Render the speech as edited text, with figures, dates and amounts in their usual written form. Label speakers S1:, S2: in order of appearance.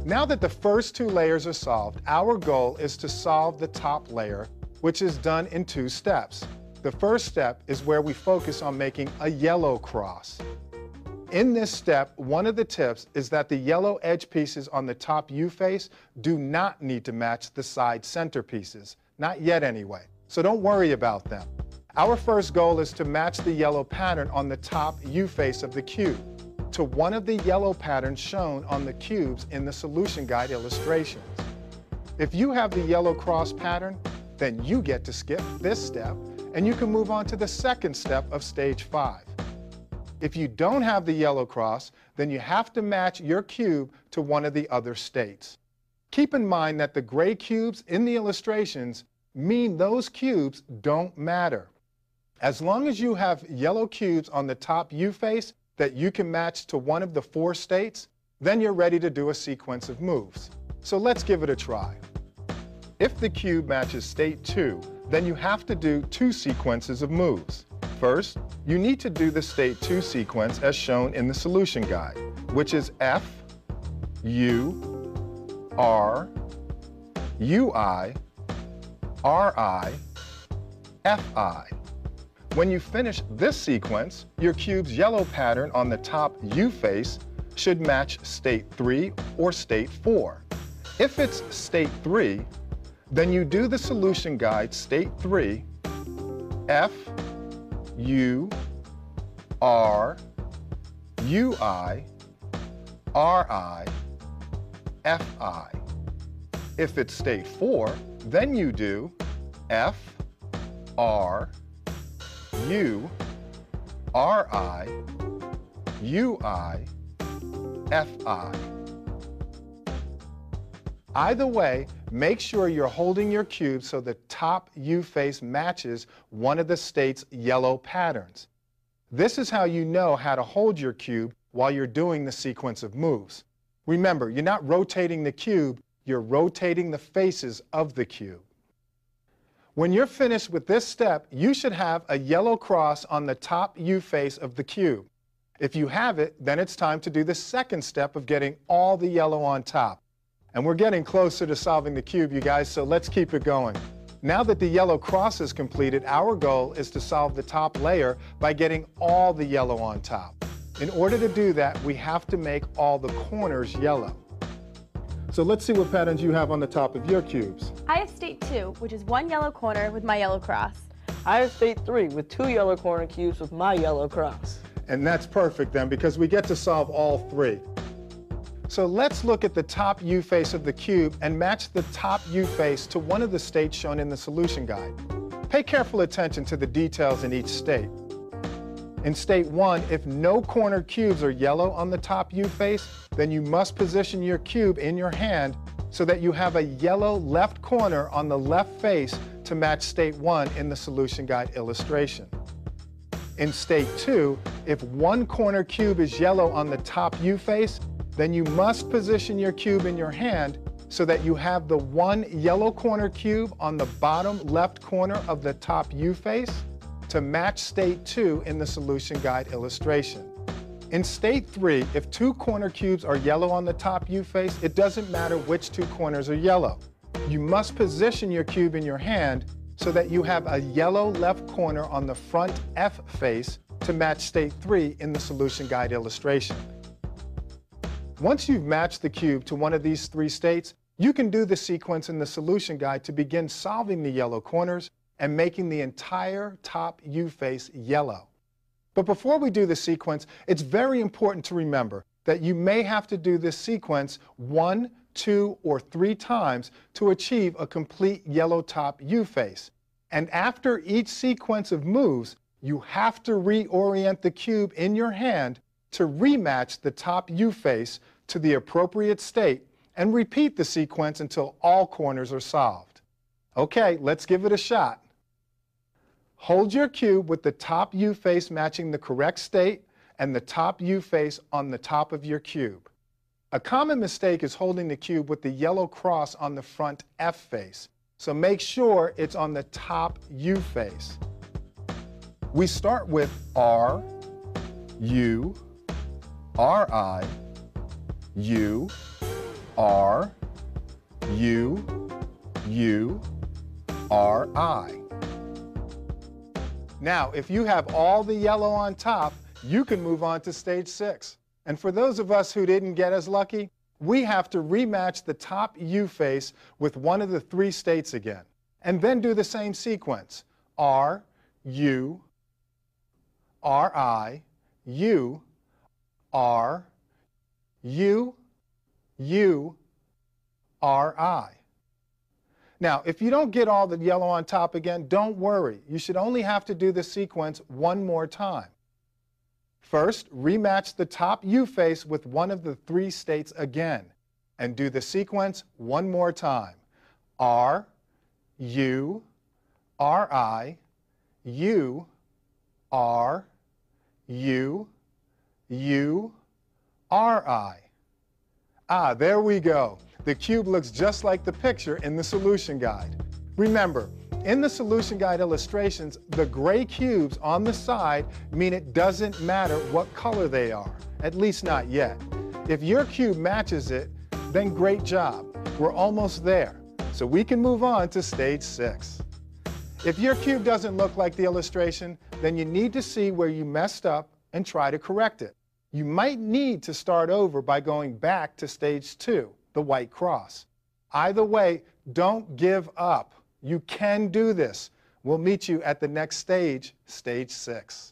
S1: Now that the first two layers are solved, our goal is to solve the top layer, which is done in 2 steps. The first step is where we focus on making a yellow cross. In this step, one of the tips is that the yellow edge pieces on the top U face do not need to match the side center pieces. Not yet anyway, so don't worry about them. Our first goal is to match the yellow pattern on the top U face of the cube to one of the yellow patterns shown on the cubes in the solution guide illustrations. If you have the yellow cross pattern, then you get to skip this step and you can move on to the second step of stage 5. If you don't have the yellow cross, then you have to match your cube to one of the other states. Keep in mind that the gray cubes in the illustrations mean those cubes don't matter. As long as you have yellow cubes on the top U face that you can match to one of the 4 states, then you're ready to do a sequence of moves. So let's give it a try. If the cube matches state 2, then you have to do 2 sequences of moves. First, you need to do the state 2 sequence as shown in the solution guide, which is F, U, R, UI, RI, FI. When you finish this sequence, your cube's yellow pattern on the top U face should match state 3 or state 4. If it's state 3, then you do the solution guide state 3, F, U, R, UI, RI, FI. If it's state 4, then you do F, R, U, RI, UI, FI. Either way, make sure you're holding your cube so the top U face matches one of the state's yellow patterns. This is how you know how to hold your cube while you're doing the sequence of moves. Remember, you're not rotating the cube, you're rotating the faces of the cube. When you're finished with this step, you should have a yellow cross on the top U face of the cube. If you have it, then it's time to do the second step of getting all the yellow on top. And we're getting closer to solving the cube, you guys, so let's keep it going. Now that the yellow cross is completed, our goal is to solve the top layer by getting all the yellow on top. In order to do that, we have to make all the corners yellow. So let's see what patterns you have on the top of your cubes.
S2: I have state 2, which is 1 yellow corner with my yellow cross.
S3: I have state 3 with 2 yellow corner cubes with my yellow cross.
S1: And that's perfect then, because we get to solve all 3. So let's look at the top U face of the cube and match the top U face to one of the states shown in the solution guide. Pay careful attention to the details in each state. In state 1, if no corner cubes are yellow on the top U face, then you must position your cube in your hand so that you have a yellow left corner on the left face to match state 1 in the solution guide illustration. In state 2, if one corner cube is yellow on the top U face, then you must position your cube in your hand so that you have the one yellow corner cube on the bottom left corner of the top U face to match state 2 in the solution guide illustration. In state 3, if 2 corner cubes are yellow on the top U face, it doesn't matter which 2 corners are yellow. You must position your cube in your hand so that you have a yellow left corner on the front F face to match state 3 in the solution guide illustration. Once you've matched the cube to one of these 3 states, you can do the sequence in the solution guide to begin solving the yellow corners and making the entire top U face yellow. But before we do the sequence, it's very important to remember that you may have to do this sequence 1, 2, or 3 times to achieve a complete yellow top U face. And after each sequence of moves, you have to reorient the cube in your hand to rematch the top U face to the appropriate state and repeat the sequence until all corners are solved. Okay, let's give it a shot. Hold your cube with the top U face matching the correct state and the top U face on the top of your cube. A common mistake is holding the cube with the yellow cross on the front F face, so make sure it's on the top U face. We start with R, U, RI, U, R, U, U, R, I. Now, if you have all the yellow on top, you can move on to stage 6. And for those of us who didn't get as lucky, we have to rematch the top U face with one of the 3 states again, and then do the same sequence. R, U, R, I, U, R, U, U, R, I. Now, if you don't get all the yellow on top again, don't worry. You should only have to do the sequence one more time. First, rematch the top U face with one of the 3 states again, and do the sequence one more time. R, U, R, I, U, R, U, U, R, I. Ah, there we go. The cube looks just like the picture in the solution guide. Remember, in the solution guide illustrations, the gray cubes on the side mean it doesn't matter what color they are, at least not yet. If your cube matches it, then great job. We're almost there, so we can move on to stage 6. If your cube doesn't look like the illustration, then you need to see where you messed up and try to correct it. You might need to start over by going back to stage 2, the white cross. Either way, don't give up. You can do this. We'll meet you at the next stage, stage 6.